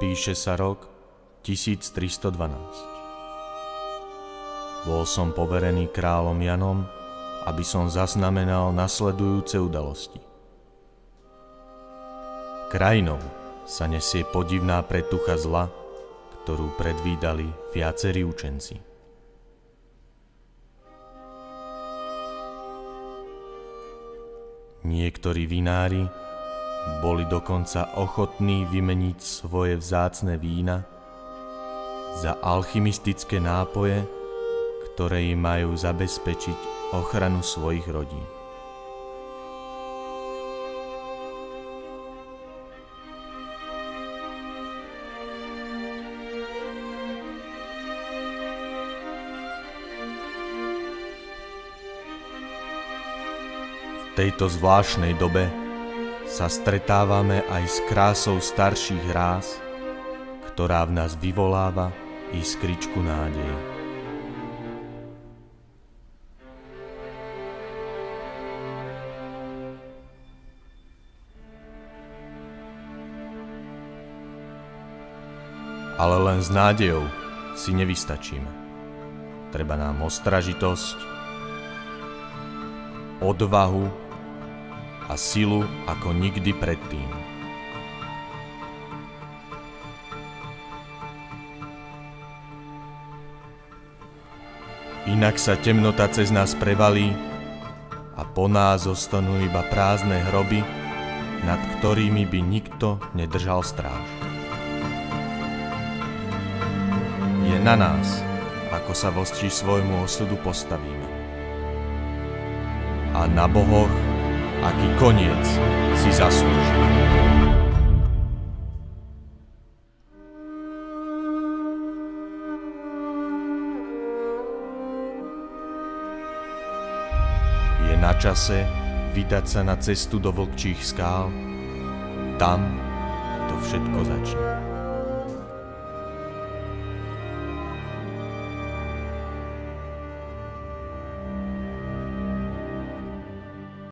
Píše sa rok 1312. Bol som poverený kráľom Janom, aby som zaznamenal nasledujúce udalosti. Krajinou sa nesie podivná pretucha zla, ktorú predvídali viacerí učenci. Niektorí vinári boli dokonca ochotní vymeniť svoje vzácne vína za alchymistické nápoje, ktoré im majú zabezpečiť ochranu svojich rodín. V tejto zvláštnej dobe sa stretávame aj s krásou starších ráz, ktorá v nás vyvoláva iskričku nádeje. Ale len s nádejou si nevystačíme. Treba nám ostražitosť, odvahu a silu ako nikdy predtým. Inak sa temnota cez nás prevalí a po nás zostanú iba prázdne hroby, nad ktorými by nikto nedržal stráž. Je na nás, ako sa voči svojmu osudu postavíme. A na bohoch, aký koniec si zaslúžime. Je na čase vydať sa na cestu do vlčích skál. Tam to všetko začne.